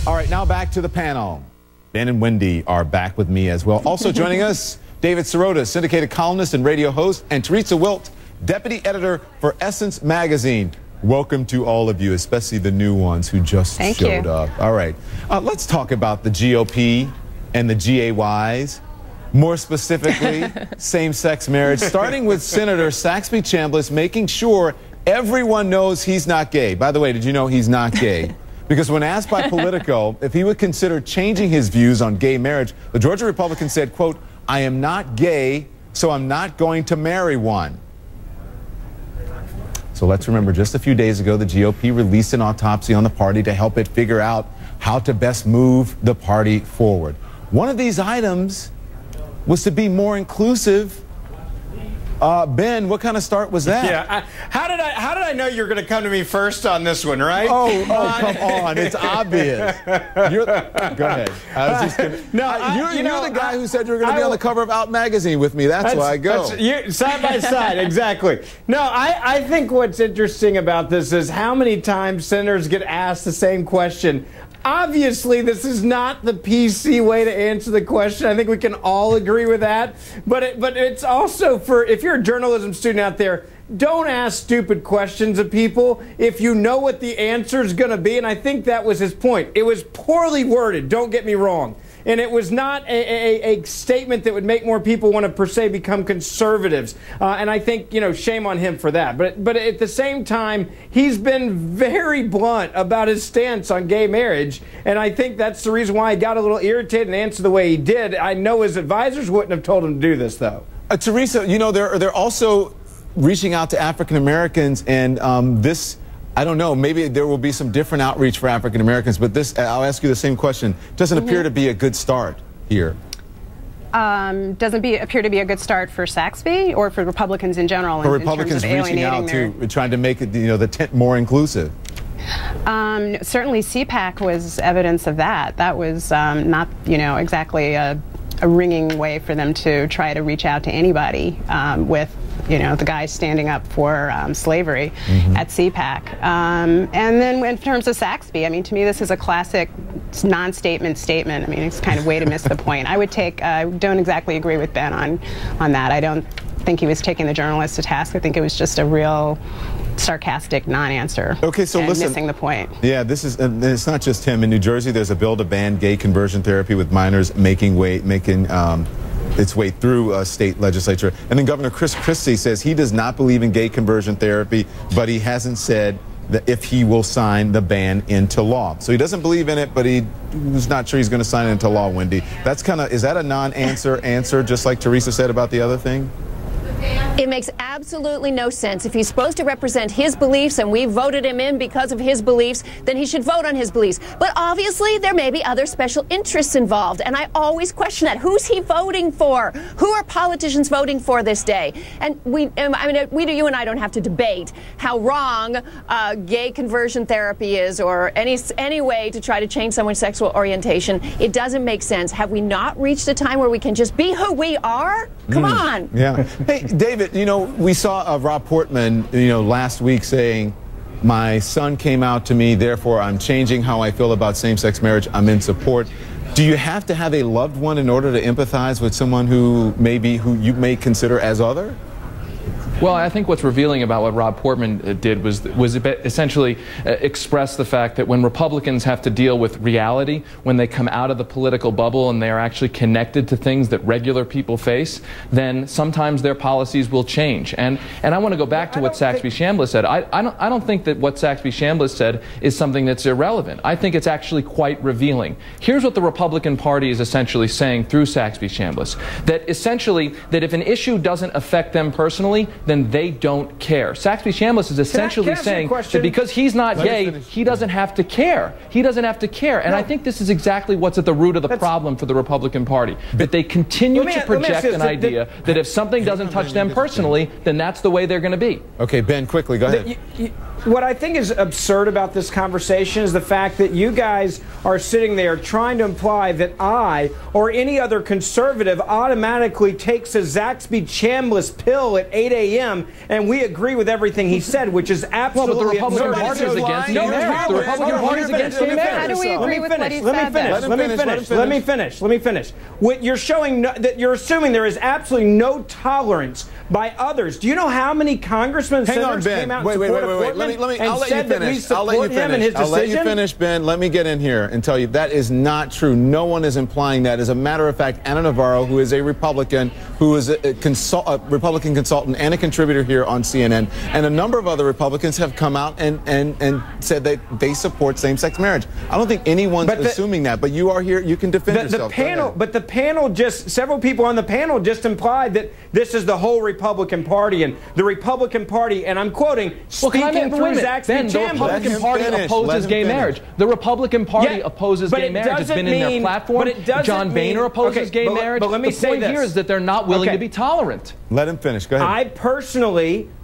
All right, now back to the panel. Ben and Wendy are back with me as well. Also joining us, David Sirota, syndicated columnist and radio host, and Teresa Wilt, deputy editor for Essence Magazine. Welcome to all of you, especially the new ones who just showed up. All right, let's talk about the GOP and the GAYs. More specifically, same-sex marriage, starting with Senator Saxby Chambliss making sure everyone knows he's not gay. By the way, did you know he's not gay? Because when asked by Politico if he would consider changing his views on gay marriage, the Georgia Republican said, quote, "I am not gay, so I'm not going to marry one." So let's remember, just a few days ago, the GOP released an autopsy on the party to help it figure out how to best move the party forward. One of these items was to be more inclusive. Ben, what kind of start was that? Yeah, how did I know you were going to come to me first on this one, right? Oh, come on, it's obvious. Go ahead. I was just kidding. No, you're the guy who said you were going to be on the cover of Out Magazine with me. That's why I go. Side by side, exactly. No, I think what's interesting about this is how many times senators get asked the same question. Obviously, this is not the PC way to answer the question. I think we can all agree with that. But it's also for, if you're a journalism student out there, don't ask stupid questions of people if you know what the answer is going to be. And I think that was his point. It was poorly worded, don't get me wrong. And it was not a statement that would make more people want to, per se, become conservatives. And I think, shame on him for that. But at the same time, he's been very blunt about his stance on gay marriage. And I think that's the reason why he got a little irritated and answered the way he did. I know his advisors wouldn't have told him to do this, though. Teresa, they're also reaching out to African Americans, and this, I don't know, maybe there will be some different outreach for African Americans, but this, I'll ask you the same question. Doesn't appear to be a good start here. Doesn't appear to be a good start for Saxby or for Republicans in general? For Republicans reaching out to trying to make it, the tent more inclusive. Certainly CPAC was evidence of that. That was not, exactly a ringing way for them to try to reach out to anybody with the guys standing up for slavery at CPAC. And then in terms of Saxby, I mean, to me, this is a classic non-statement statement. I mean, it's kind of way to miss the point. I don't exactly agree with Ben on that. I don't think he was taking the journalist to task. I think it was just a real sarcastic non-answer. Okay, so listen, missing the point. Yeah, this is, it's not just him. In New Jersey, there's a bill to ban gay conversion therapy, with minors making its way through a state legislature. And then Governor Chris Christie says he does not believe in gay conversion therapy, but he hasn't said that if he will sign the ban into law. So he doesn't believe in it, but he's not sure he's going to sign it into law, Wendy. That's is that a non-answer answer, just like Teresa said about the other thing? It makes absolutely no sense. If he's supposed to represent his beliefs and we voted him in because of his beliefs, then he should vote on his beliefs. But obviously, there may be other special interests involved, and I always question that. Who's he voting for? Who are politicians voting for this day? And you and I don't have to debate how wrong gay conversion therapy is, or any way to try to change someone's sexual orientation. It doesn't make sense. Have we not reached a time where we can just be who we are? Come on. Yeah. Hey, David, we saw Rob Portman, last week saying, my son came out to me, therefore I'm changing how I feel about same-sex marriage. I'm in support. Do you have to have a loved one in order to empathize with someone who you may consider as other? Well, I think what's revealing about what Rob Portman did was essentially express the fact that when Republicans have to deal with reality, when they come out of the political bubble and they are actually connected to things that regular people face, then sometimes their policies will change. And I want to go back to what Saxby Chambliss said. I don't think that what Saxby Chambliss said is something that's irrelevant. I think it's actually quite revealing. Here's what the Republican Party is essentially saying through Saxby Chambliss, that essentially that if an issue doesn't affect them personally, then they don't care. Saxby Chambliss is essentially saying that because he's not gay, he doesn't have to care. He doesn't have to care. And I think this is exactly what's at the root of the problem for the Republican Party, that they continue to project an idea that if something doesn't touch them personally, then that's the way they're going to be. Okay, Ben, quickly, go ahead. what I think is absurd about this conversation is the fact that you guys are sitting there trying to imply that I or any other conservative automatically takes a Zaxby Chambliss pill at 8 a.m. and we agree with everything he said, which is absolutely Well, but the Republican absurd. Party is against gay marriage. The Republican Party is against gay marriage. How do we agree with what he said? Let me finish. What you're showing that you're assuming there is absolutely no tolerance by others. Do you know how many congressmen and senators came out in support of Portman and said that we support him in his decision? I'll let you finish, Ben. Let me get in here and tell you that is not true. No one is implying that. As a matter of fact, Anna Navarro, who is a Republican, who is a Republican consultant and a contributor here on CNN, and a number of other Republicans have come out and said that they support same-sex marriage. I don't think anyone's assuming that, but you are here. You can defend yourself. The panel just, several people on the panel just implied that this is the whole Republican Party, and the Republican Party, and I'm quoting, speaking through Zaxby Chambliss. The Republican Party opposes gay marriage. The Republican Party opposes gay marriage. It's been in their platform. John Boehner opposes gay marriage. But let me say this. The point here is that they're not willing to be tolerant. Let him finish. Go ahead.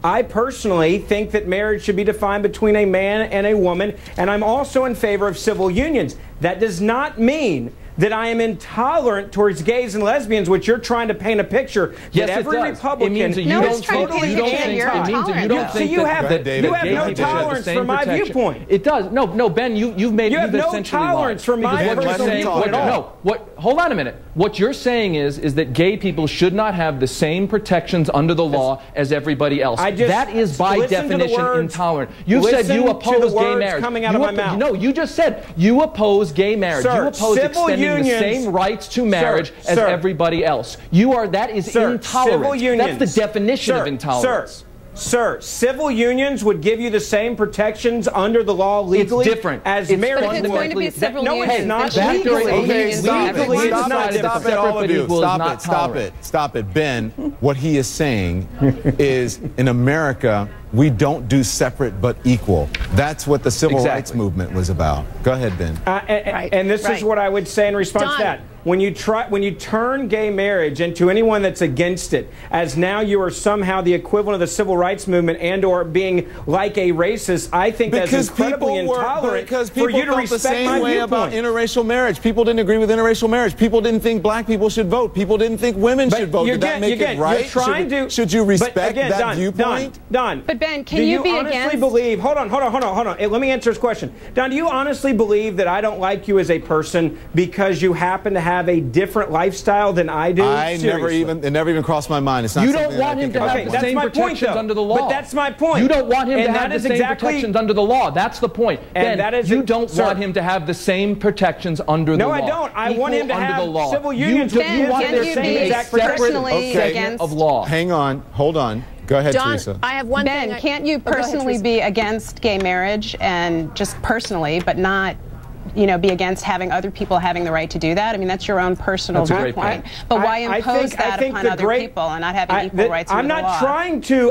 I personally think that marriage should be defined between a man and a woman, and I'm also in favor of civil unions. That does not mean that I am intolerant towards gays and lesbians, which you're trying to paint a picture that every Republican is totally anti. So you have no tolerance for my viewpoint. It does. No, Ben, you've have no tolerance for my viewpoint at all. Hold on a minute. What you're saying is that gay people should not have the same protections under the law as everybody else. That is by definition intolerant. You said you oppose gay marriage. Coming out of my mouth. No, you just said you oppose gay marriage. You oppose extending the same rights to marriage as everybody else. That is intolerant. That's the definition of intolerance. Sir, civil unions would give you the same protections under the law legally as marriage would. It's going to be civil no, unions. it's not. Okay, stop it, all of you. Stop it. Ben, what he is saying is in America, we don't do separate but equal. That's what the civil rights movement was about. Go ahead, Ben. And this is what I would say in response to that. When you turn gay marriage into anyone that's against it, as now you are somehow the equivalent of the civil rights movement and/or being like a racist, I think that's incredibly intolerant for you to respect my viewpoint. Because people felt the same way about interracial marriage. People didn't agree with interracial marriage. People didn't think black people should vote. People didn't think women should vote. Did that make it right? Should you respect that viewpoint? But Ben, can you be honestly believe? Hold on. Hey, let me answer this question. Don, do you honestly believe that I don't like you as a person because you happen to have a different lifestyle than I do? It never even crossed my mind. It's not. You don't want him to have the same protections under the law. But that's my point. You don't want him to have the same protections under the law. That's the point. Ben, you don't want him to have the same protections under the law. No, I don't. I want him to have civil unions. You want their same exact protections against of law. Hang on. Hold on. Go ahead, Don, Teresa. I have one thing. Ben, can't you personally be against gay marriage and just personally, but not, be against having other people having the right to do that? I mean, that's your own personal viewpoint. But why impose that upon other people and not having equal rights under the law?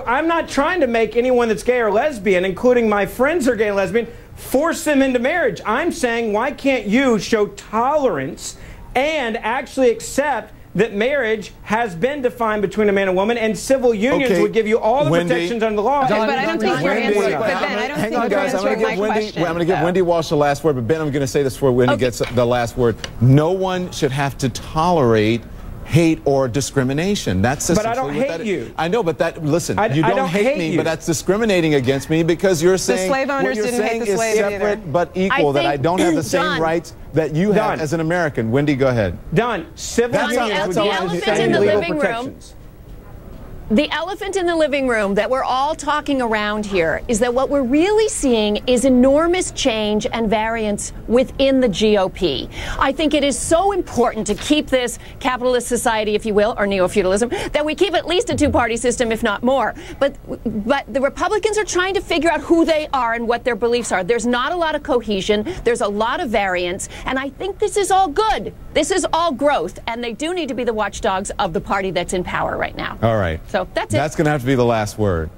I'm not trying to make anyone that's gay or lesbian, including my friends who are gay and lesbian, force them into marriage. I'm saying, why can't you show tolerance and actually accept that marriage has been defined between a man and woman, and civil unions would give you all the protections under the law. But I don't think you're answering. But Ben, I don't think you're answering my question. I'm going to give Wendy Walsh the last word, but Ben, I'm going to say this before Wendy gets the last word. No one should have to tolerate hate or discrimination. That's essentially but I don't hate you. I know, but listen, you don't hate me, but that's discriminating against me because you're saying the slave owners didn't hate the slaves either. Separate but equal. That I don't have the same rights that you have as an American. Wendy, go ahead. Done. Civil unions. The elephant in the living room. The elephant in the living room that we're all talking around here is that what we're really seeing is enormous change and variance within the GOP. I think it is so important to keep this capitalist society, if you will, or neo-feudalism, that we keep at least a two-party system, if not more. But the Republicans are trying to figure out who they are and what their beliefs are. There's not a lot of cohesion. There's a lot of variance. And I think this is all good. This is all growth. And they do need to be the watchdogs of the party that's in power right now. All right. So that's it. That's going to have to be the last word.